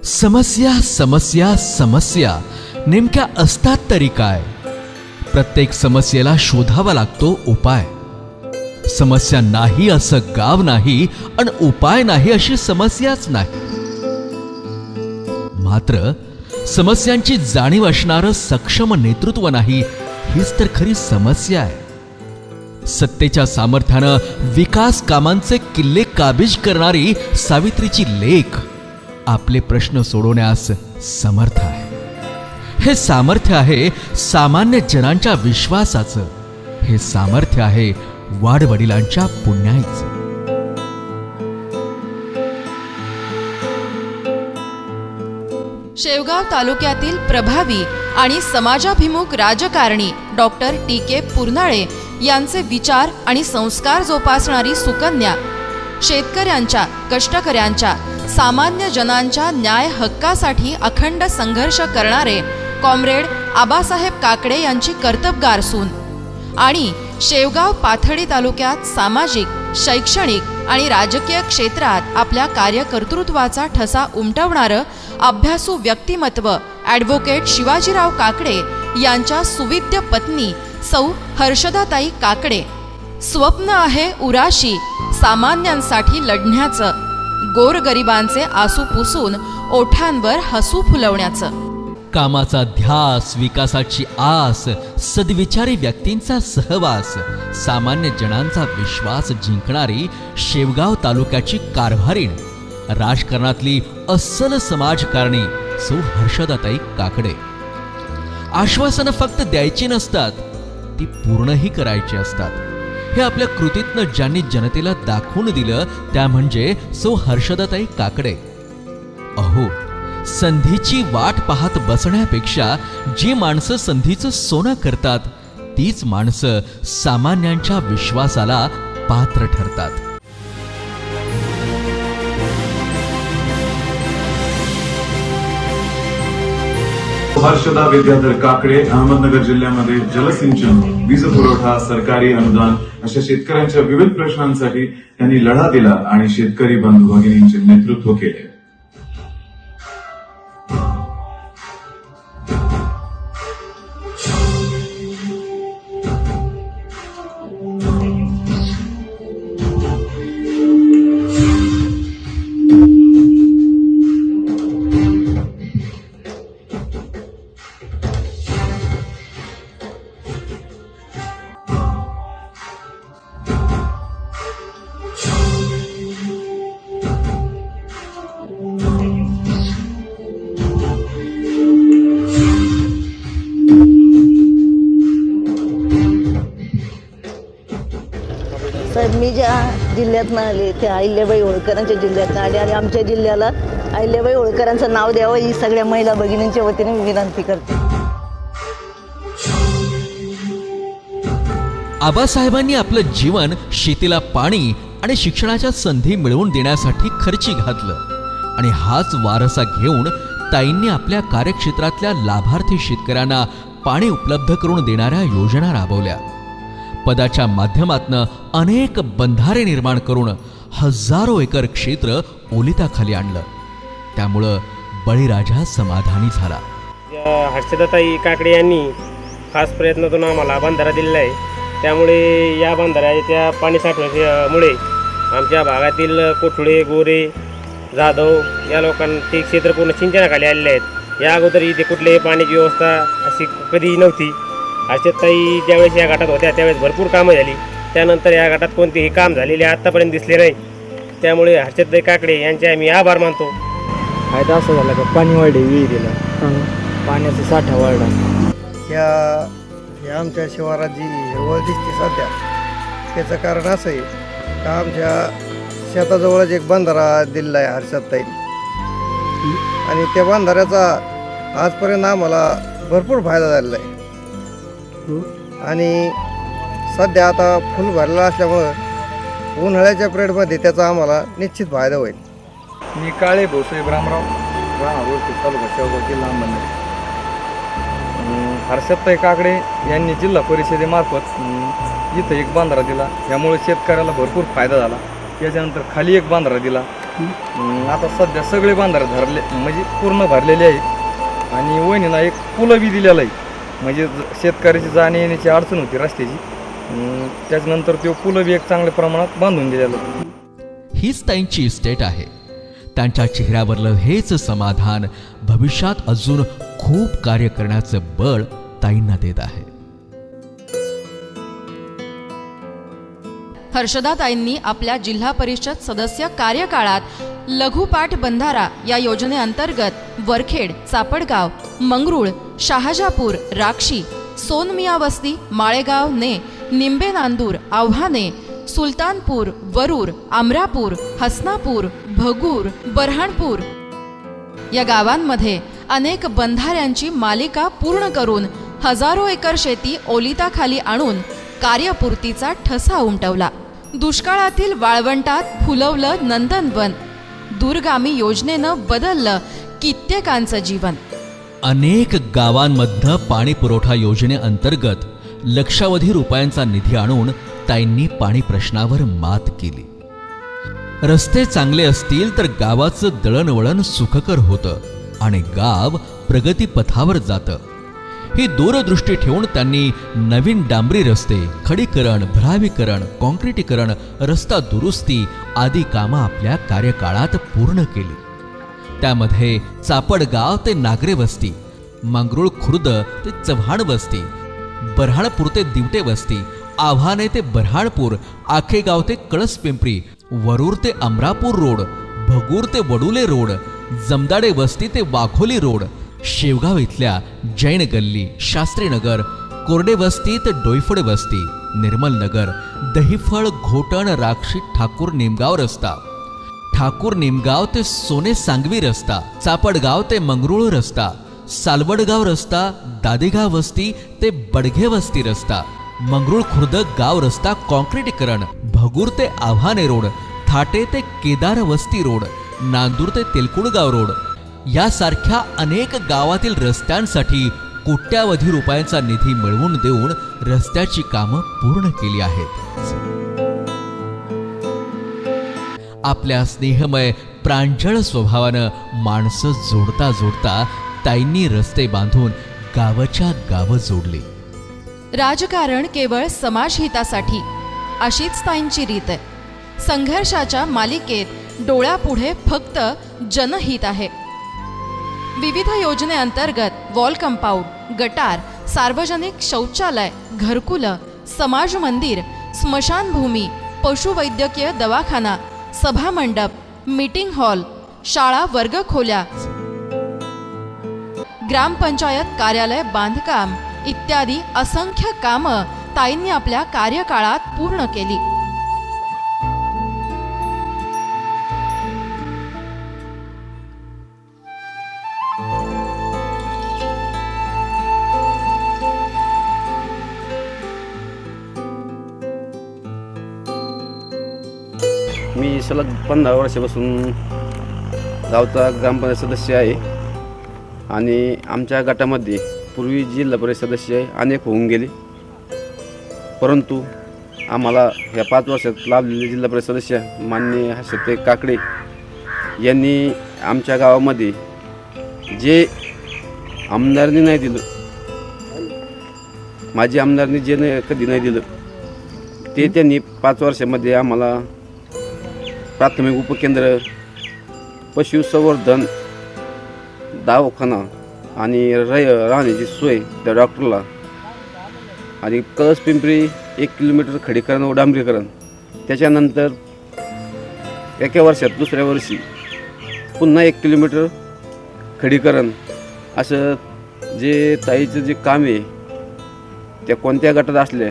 समस्या समस्या समस्या नेमक्या असतात तरी काय? प्रत्येक समस्येला शोधावा लागतो उपाय. समस्या नाही असं गाव नाही आणि उपाय नाही अशी समस्याच नाही. मात्र समस्यांची जाणीव असणारं सक्षम नेतृत्व नाही हीच तर खरी समस्या आहे. सत्तेच्या सामर्थ्यानं विकास कामांचे किल्ले काबीज करणारी सावित्रीची लेक आपले प्रश्न सोडवण्यास समर्थ आहे. हे सामर्थ्य आहे सामान्य जनांच्या विश्वासाचं. हे सामर्थ्य आहे वाडवडिलांच्या पुण्याईचं. शेवगाव तालुक्यातील प्रभावी आणि समाजाभिमुख राजकारणी डॉक्टर टी.के. पुरनाळे यांचे विचार आणि संस्कार जोपासणारी सुकन्या, शेतकऱ्यांच्या, कष्टकऱ्यांच्या, सामान्य जनांच्या न्याय हक्कासाठी अखंड संघर्ष करणारे कॉम्रेड आबासाहेब काकडे यांची कर्तबगार सून आणि शेवगाव पाथर्डी तालुक्यात सामाजिक, शैक्षणिक आणि राजकीय क्षेत्रात आपल्या कार्यकर्तृत्वाचा ठसा उमटवणारं अभ्यासू व्यक्तिमत्व ॲडव्होकेट शिवाजीराव काकडे यांच्या सुविद्य पत्नी सौ हर्षदाताई काकडे. स्वप्न आहे उराशी सामान्यांसाठी लढण्याचं, गोरगरिबांचे आसू पुसून ओठांवर हसू फुलवण्याचं. कामाचा ध्यास, विकासाची आस, सद्विचारी व्यक्तींचा सहवास, सामान्य जनांचा विश्वास जिंकणारी शेवगाव तालुक्याची कारभारीण, राजकारणातली अस्सल समाजकारणी सौ हर्षदाताई काकडे. आश्वासनं फक्त द्यायची नसतात, ती पूर्णही करायची असतात. हे आपल्या कृतीतनं ज्यांनी जनतेला दाखवून दिलं त्या म्हणजे सौ हर्षदाताई काकडे. अहो, संधीची वाट पाहत बसण्यापेक्षा जी माणसं संधीचं सोनं करतात तीच माणसं सामान्यांच्या विश्वासाला पात्र ठरतात. हर्षदा विद्याधर काकडे अहमदनगर जिल्ह्यामध्ये जलसिंचन, वीज पुरवठा, सरकारी अनुदान अशा शेतकऱ्यांच्या विविध प्रश्नांसाठी त्यांनी लढा दिला आणि शेतकरी बंधू भगिनींचे नेतृत्व केले. साहेब, मी ज्या जिल्ह्यातनं आले त्या अहिल्याबाई होळकरांच्या जिल्ह्यातनं आले आणि आमच्या जिल्ह्याला अहिल्याबाई होळकरांचं नाव द्यावं ही सगळ्या महिला भगिनींच्या वतीने मी विनंती करते. आबासाहेबांनी आपलं जीवन शेतीला पाणी आणि शिक्षणाच्या संधी मिळवून देण्यासाठी खर्ची घातलं आणि हाच वारसा घेऊन ताईंनी आपल्या कार्यक्षेत्रातल्या लाभार्थी शेतकऱ्यांना पाणी उपलब्ध करून देणाऱ्या योजना राबवल्या. पदाच्या माध्यमातनं अनेक बंधारे निर्माण करून हजारो एकर क्षेत्र ओलिताखाली आणलं. त्यामुळं बळीराजा समाधानी झाला. हर्षदाताई काकडे यांनी खास प्रयत्नातून आम्हाला बंधारा दिलेला आहे. त्यामुळे या बंधाऱ्याच्या पाणी साठवण्यामुळे आमच्या भागातील कोठुळे, गोरे, जाधव या लोकांचे क्षेत्र पूर्ण सिंचनाखाली आलेले आहेत. या अगोदर इथे कुठलीही पाण्याची व्यवस्था अशी कधी नव्हती. हर्षदाताई ज्यावेळेस या गटात होत्या त्यावेळेस भरपूर कामं झाली. त्यानंतर या गटात कोणतेही काम झालेले आत्तापर्यंत दिसले नाही. त्यामुळे हर्षदाताई काकडे यांचे आम्ही आभार मानतो. फायदा असा झाला का पाणी वाढले, विहिरीला पाण्याचा साठा वाढला. ह्या आमच्या शिवारात जी हिरवळ दिसते सध्या त्याचं कारण असं आहे का आमच्या शेताजवळच एक बंधारा दिलेला आहे हर्षदाताईंनी आणि त्या बंधाऱ्याचा आजपर्यंत आम्हाला भरपूर फायदा झालेला आहे. आणि सध्या आता फुल भरलेलं असल्यामुळं उन्हाळ्याच्या पिरियडमध्ये त्याचा आम्हाला निश्चित फायदा होईल. मी काळे भोसले रामराव राहणार तालुका शेवगाव जिल्हा अहमदनगर. हर्षदाताई काकडे यांनी जिल्हा परिषदेमार्फत इथं एक बंधारा दिला. यामुळे शेतकऱ्याला भरपूर फायदा झाला. त्याच्यानंतर खाली एक बंधारा दिला. आता सध्या सगळे बांधारे धरले म्हणजे पूर्ण भरलेले आहेत आणि वहिनीला एक पुलं बी दिलेलं आहे म्हणजे शेतकऱ्याची जाण्या येण्याची अडचण होती रस्त्याची. त्याच्यानंतर तो पुलं बी एक चांगल्या प्रमाणात बांधून दिलेलं आहे. हीच ताईंची इस्टेट आहे. त्यांच्या चेहऱ्यावरलं हेच समाधान भविष्यात अजून खूप कार्य करण्याचं बळ ताईंना देत आहे. हर्षदाताईंनी आपल्या जिल्हा परिषद सदस्य कार्यकाळात लघुपाट बंधारा या योजनेअंतर्गत वरखेड, चापडगाव, मंगरुळ, शहाजापूर, राक्षी, सोनमिया वस्ती, माळेगाव ने, निंबे नांदूर, आव्हाने, सुलतानपूर, वरूर, आमरापूर, हसनापूर, भगूर, बऱ्हाणपूर या गावांमध्ये अनेक बंधाऱ्यांची मालिका पूर्ण करून हजारो एकर शेती ओलिताखाली आणून कार्यपूर्तीचा ठसा उमटवला. दुष्काळातील वाळवंटात फुलवलं नंदनवन. दूरगामी योजनेनं बदललं कित्येकांचं जीवन. अनेक गावांमधनं पाणी पुरवठा योजनेअंतर्गत लक्षावधी रुपयांचा निधी आणून ताईंनी पाणी प्रश्नावर मात केली. रस्ते चांगले असतील तर गावाचं दळणवळण सुखकर होतं आणि गाव प्रगतीपथावर जातं. ही दूरदृष्टी ठेवून त्यांनी नवीन डांबरी रस्ते, खडीकरण, भरावीकरण, काँक्रिटीकरण, रस्ता दुरुस्ती आदी कामं आपल्या कार्यकाळात पूर्ण केली. त्यामध्ये चापडगाव ते नागरे वस्ती, मंगरुळ खुर्द ते चव्हाण वस्ती, बऱ्हाणपूर ते दिवटे वस्ती, आव्हाने ते बऱ्हाणपूर, आखेगाव ते कळसपिंपरी, वरूर ते अमरापूर रोड, भगूर ते वडुले रोड, जमदाडे वस्ती ते वाघोली रोड, शेवगाव इथल्या जैन गल्ली, शास्त्रीनगर, कोरडे वस्ती ते डोईफोडे वस्ती, निर्मल नगर, दहिफळ, घोटण, राक्षी, ठाकूर निमगाव रस्ता, ठाकूर निमगाव ते सोने सांगवी रस्ता, चापडगाव ते मंगरुळ रस्ता, सालवडगाव रस्ता, दादेगाव वस्ती ते बडघे वस्ती रस्ता, मंगरुळ खुर्द गाव रस्ता काँक्रिटीकरण, भगूर ते आव्हाने रोड, थाटे ते केदार वस्ती रोड, नांदूर ते तेलकुडगाव रोड यासारख्या अनेक गावातील रस्त्यांसाठी कोट्यावधी रुपयांचा निधी मिळवून देऊन रस्त्याची कामं पूर्ण केली आहेत. आपल्या स्नेहमय प्रांजळ स्वभावानं माणसं जोडता जोडता ताईंनी रस्ते बांधून गावाच्या गावं जोडली. राजकारण केवळ समाजहितासाठी अशीच ताईंची रीत आहे. संघर्षाच्या मालिकेत डोळ्यापुढे फक्त जनहित आहे. विविध योजनेअंतर्गत वॉल कंपाऊंड, गटार, सार्वजनिक शौचालय, घरकुलं, समाज मंदिर, स्मशानभूमी, पशुवैद्यकीय दवाखाना, सभामंडप, मीटिंग हॉल, शाळा वर्गखोल्या, ग्रामपंचायत कार्यालय बांधकाम इत्यादी असंख्य कामं ताईंनी आपल्या कार्यकाळात पूर्ण केली. मी सलग 15 वर्षापासून गावचा ग्रामपंचायत सदस्य आहे आणि आमच्या गटामध्ये पूर्वी जिल्हा परिषद सदस्य अनेक होऊन गेले, परंतु आम्हाला ह्या 5 वर्षात लाभलेले जिल्हा परिषद सदस्य माननीय हर्षदाताई काकडे यांनी आमच्या गावामध्ये जे आमदारांनी नाही दिलं, माझी आमदारांनी जे कधी नाही दिलं ते त्यांनी 5 वर्षामध्ये आम्हाला प्राथमिक उपकेंद्र, पशुसंवर्धन, दवाखाना आणि राहण्याची सोय त्या डॉक्टरला आणि कळसपिंपरी 1 किलोमीटर खडीकरण व डांबरीकरण. त्याच्यानंतर एका वर्षात दुसऱ्या वर्षी पुन्हा 1 किलोमीटर खडीकरण. असं जे ताईचं जे काम आहे त्या कोणत्या गटात असल्या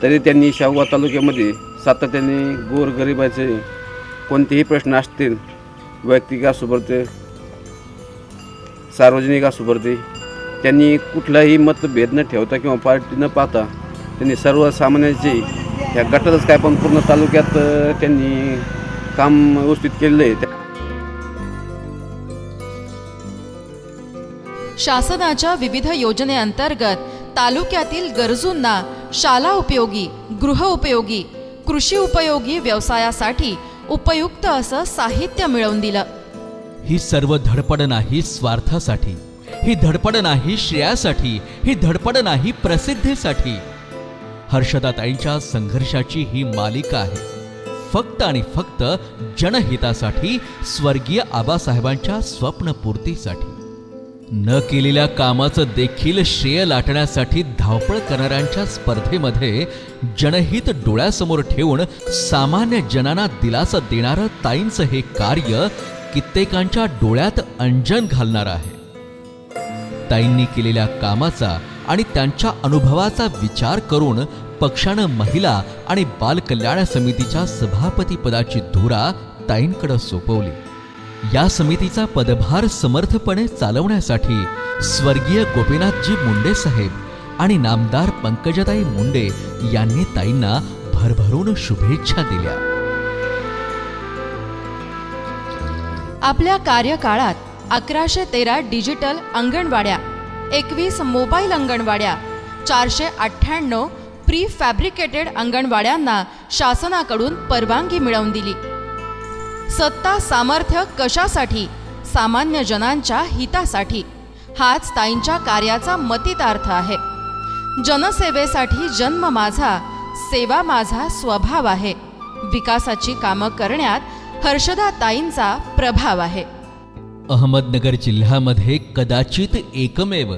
तरी त्यांनी शाहूवाग तालुक्यामध्ये सातत्याने गोरगरिबाचे कोणतेही प्रश्न असतील, वैयक्तिक असुबरते, सार्वजनिक असुबरते, त्यांनी कुठलाही मतभेद न ठेवता किंवा पार्टी न पाहता त्यांनी सर्वसामान्यांचे ह्या गटातच काय पण पूर्ण तालुक्यात त्यांनी काम व्यवस्थित केलेलं आहे. शासनाच्या विविध योजनेअंतर्गत तालुक्यातील गरजूंना शाला उपयोगी, गृह उपयोगी, कृषी उपयोगी व्यवसायासाठी उपयुक्त असं साहित्य मिळवून दिलं. ही सर्व धडपड नाही स्वार्थासाठी, ही धडपड नाही श्रेयासाठी, ही धडपड नाही प्रसिद्धीसाठी. हर्षदाताईंच्या संघर्षाची ही मालिका आहे, फक्त आणि फक्त जनहितासाठी, स्वर्गीय आबासाहेबांच्या स्वप्नपूर्तीसाठी. न केलेल्या कामाचं देखील श्रेय लाटण्यासाठी धावपळ करणाऱ्यांच्या स्पर्धेमध्ये जनहित डोळ्यासमोर ठेवून सामान्य जनांना दिलासा देणारं ताईंचं हे कार्य कित्येकांच्या डोळ्यात अंजन घालणार आहे. ताईंनी केलेल्या कामाचा आणि त्यांच्या अनुभवाचा विचार करून पक्षानं महिला आणि बाल कल्याण समितीच्या सभापती पदाची धुरा ताईंकडे सोपवली. या समितीचा पदभार समर्थपणे चालवण्यासाठी स्वर्गीय गोपीनाथजी मुंडे साहेब आणि नामदार पंकजाताई मुंडे यांनी ताईंना भरभरून शुभेच्छा दिल्या. आपल्या कार्यकाळात 1113 डिजिटल अंगणवाड्या, 21 मोबाईल अंगणवाड्या, 498 प्री फॅब्रिकेटेड अंगणवाड्यांना शासनाकडून परवानगी मिळवून दिली. सत्ता सामर्थ्य कशासाठी? सामान्य जनांच्या हितासाठी. हाच ताईंच्या कार्याचा मतितार्थ आहे. जनसेवेसाठी जन्म माझा, सेवा माझा स्वभाव आहे. विकासाची कामं करण्यात हर्षदा ताईंचा प्रभाव आहे. अहमदनगर जिल्ह्यामध्ये कदाचित एकमेव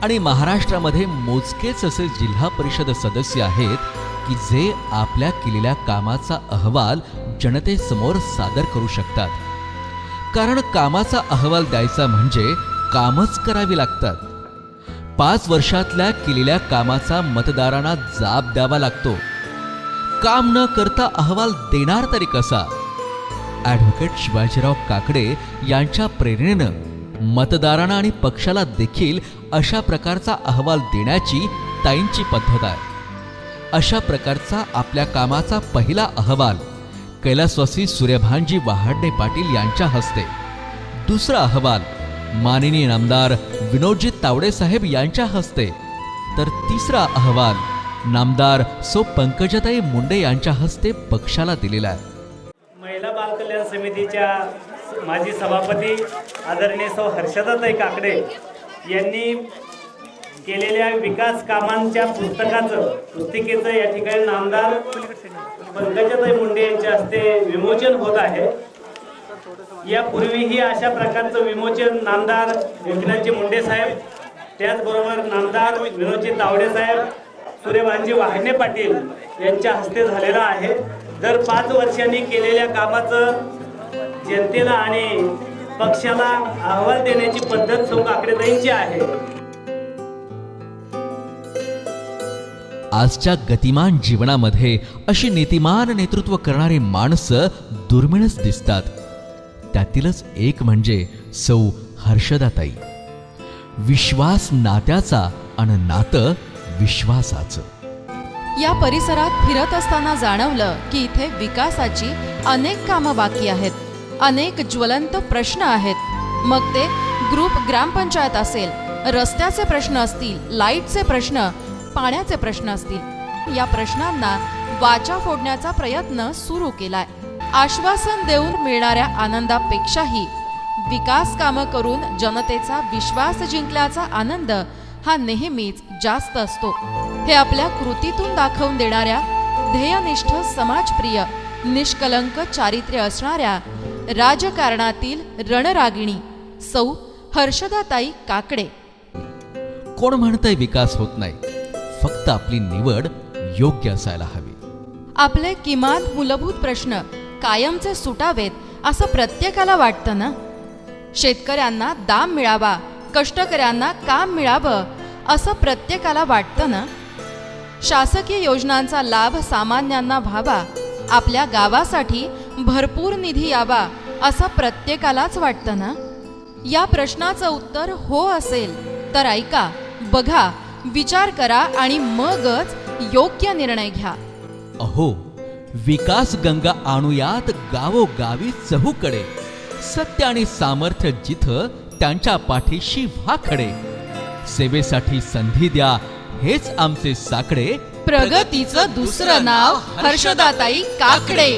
आणि महाराष्ट्रामध्ये मोजकेच असे जिल्हा परिषद सदस्य आहेत की जे आपल्या केलेल्या कामाचा अहवाल जनतेसमोर सादर करू शकतात. कारण कामाचा अहवाल द्यायचा म्हणजे कामच करावी लागतात. 5 वर्षातल्या केलेल्या कामाचा मतदारांना जाब द्यावा लागतो. काम न करता अहवाल देणार तरी कसा? ॲडव्होकेट शिवाजीराव काकडे यांच्या प्रेरणेनं मतदारांना आणि पक्षाला देखील अशा प्रकारचा अहवाल देण्याची ताईंची पद्धत आहे. अशा प्रकारचा आपल्या कामाचा पहिला अहवाल कैलासवासी सूर्यभानजी वहाडणे पाटील यांच्या हस्ते, दुसरा अहवाल माननीय नामदार विनोदजी तावडे साहेब यांच्या हस्ते, तर तिसरा अहवाल नामदार सौ पंकजाताई मुंडे यांच्या हस्ते पक्षाला दिलेला आहे. महिला बाल कल्याण समितीच्या माजी सभापती आदरणीय सौ हर्षदाताई काकडे यांनी केलेल्या विकास कामांच्या पुस्तिकेचं या ठिकाणी नामदार पंकजाताई मुंडे यांच्या हस्ते विमोचन होत आहे. यापूर्वीही अशा प्रकारचं विमोचन नामदार गोपीनाथजी मुंडे साहेब, त्याचबरोबर नामदार विनोदजी तावडे साहेब, सूर्यभानजी वहाडणे पाटील यांच्या हस्ते झालेला आहे. दर 5 वर्षांनी केलेल्या कामाचं जनतेला आणि पक्षाला अहवाल देण्याची पद्धत सौ काकडेताईंची आहे. आजच्या गतिमान जीवनामध्ये अशी नीतिमान नेतृत्व करणारी माणसं दुर्मिळच दिसतात. त्यातीलच एक म्हणजे सौ हर्षदाताई. विश्वास नात्याचा आणि नातं विश्वासाचं. या परिसरात फिरत असताना जाणवलं की इथे विकासाची अनेक कामं बाकी आहेत. अनेक ज्वलंत प्रश्न आहेत. मग ते ग्रुप ग्रामपंचायत असेल, रस्त्याचे प्रश्न असतील, लाईटचे प्रश्न, पाण्याचे प्रश्न असतील. या प्रश्नांना वाचा फोडण्याचा प्रयत्न सुरू केलाय. आश्वासन देऊन मिळणाऱ्या आनंदापेक्षाही विकास कामं करून जनतेचा विश्वास जिंकल्याचा आनंद हा नेहमीच जास्त असतो. हे आपल्या कृतीतून दाखवून देणाऱ्या ध्येयनिष्ठ, समाजप्रिय, निष्कलंक चारित्र्य असणाऱ्या राजकारणातील रणरागिणी सौ हर्षदाताई काकडे. कोण म्हणतंय विकास होत नाही? फक्त आपली निवड योग्य असायला हवी. आपले किमान मूलभूत प्रश्न कायमचे सुटावेत असं प्रत्येकाला वाटतं ना. शेतकऱ्यांना दाम मिळावा, कष्टकऱ्यांना काम मिळावं असं प्रत्येकाला वाटतं ना. शासकीय योजनांचा लाभ सामान्यांना व्हावा, आपल्या गावासाठी भरपूर निधी यावा असं प्रत्येकालाच वाटतं ना. या प्रश्नाचं उत्तर हो असेल तर ऐका, बघा, विचार करा आणि मगच योग्य निर्णय घ्या. अहो, विकास गंगा आणूयात गावोगावी चहूकडे. सत्य आणि सामर्थ्य जिथं त्यांच्या पाठीशी व्हा खडे. सेवेसाठी संधी द्या, हेच आमचे साकडे. प्रगतीचं दुसरं नाव हर्षदाताई काकडे.